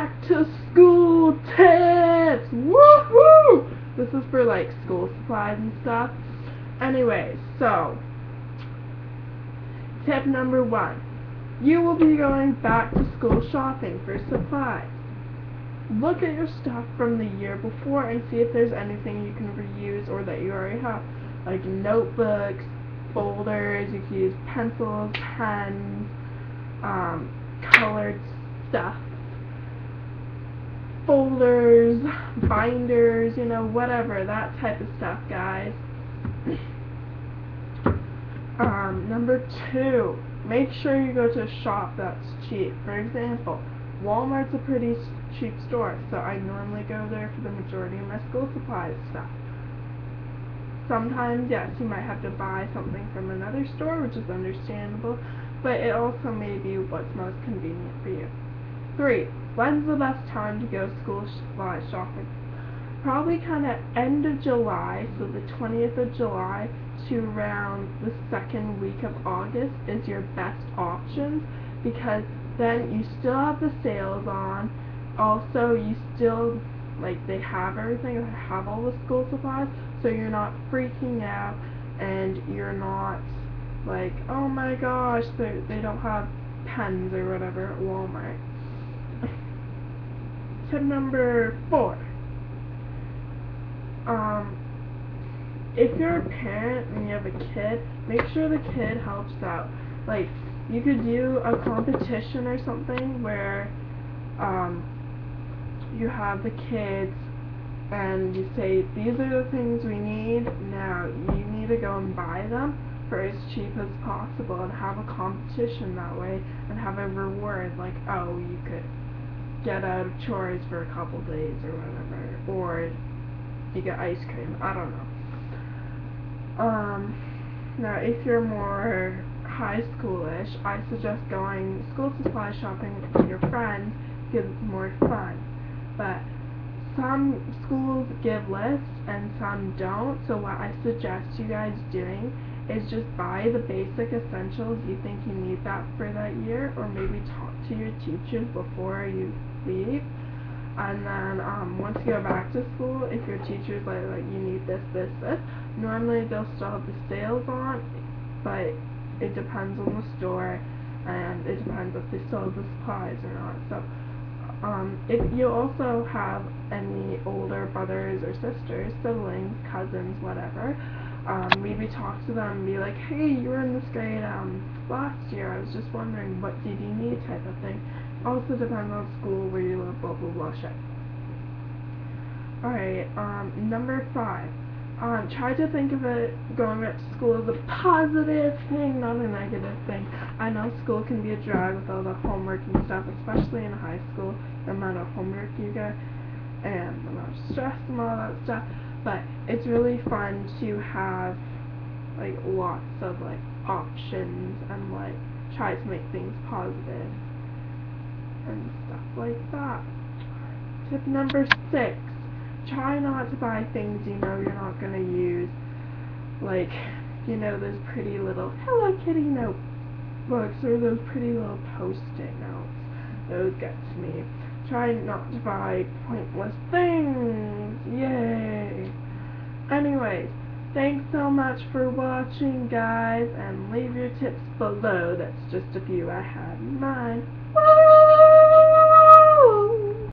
back to school tips! Woohoo! This is for like school supplies and stuff. Anyway, so tip number 1. You will be going back to school shopping for supplies. Look at your stuff from the year before and see if there's anything you can reuse or that you already have. Like notebooks, folders, you can use pencils, pens, colored stuff, folders, binders, you know, whatever, that type of stuff, guys. Number 2, make sure you go to a shop that's cheap. For example, Walmart's a pretty cheap store, so I normally go there for the majority of my school supplies stuff. Sometimes, yes, you might have to buy something from another store, which is understandable, but it also may be what's most convenient for you. 3, when's the best time to go school supply shopping? Probably kind of end of July, so the 20th of July to around the second week of August is your best option, because then you still have the sales on. Also, you still, like, they have everything, they have all the school supplies, so you're not freaking out, and you're not like, oh my gosh, they don't have pens or whatever at Walmart. Tip number 4. If you're a parent and you have a kid, make sure the kid helps out. Like, you could do a competition or something where you have the kids and you say, these are the things we need, now you need to go and buy them for as cheap as possible, and have a competition that way, and have a reward, like, oh, you could get out of chores for a couple days or whatever, or you get ice cream, I don't know. Now if you're more high schoolish, I suggest going school supply shopping with your friends because it's more fun. But some schools give lists and some don't, so what I suggest you guys doing is just buy the basic essentials you think you need that for that year, or maybe talk to your teachers before you leave. And then once you go back to school, if your teacher's like you need this, this, this, normally they'll still have the sales on, but it depends on the store, and it depends if they still have the supplies or not. So if you also have any older brothers or sisters, siblings, cousins, whatever, maybe talk to them and be like, hey, you were in this grade last year, I was just wondering, what did you need, type of thing. Also depends on school, where you live, blah blah blah shit. Alright, number 5. Try to think of it, going back to school, as a positive thing, not a negative thing. I know school can be a drag with all the homework and stuff, especially in high school, the amount of homework you get, and the amount of stress and all that stuff, but it's really fun to have, like, lots of, like, options, and, like, try to make things positive and stuff like that. Tip number 6. Try not to buy things you know you're not going to use. Like, you know, those pretty little Hello Kitty notebooks, or those pretty little post-it notes. Those get to me. Try not to buy pointless things. Yay! Anyways, thanks so much for watching, guys, and leave your tips below. That's just a few I had in mind. Bye!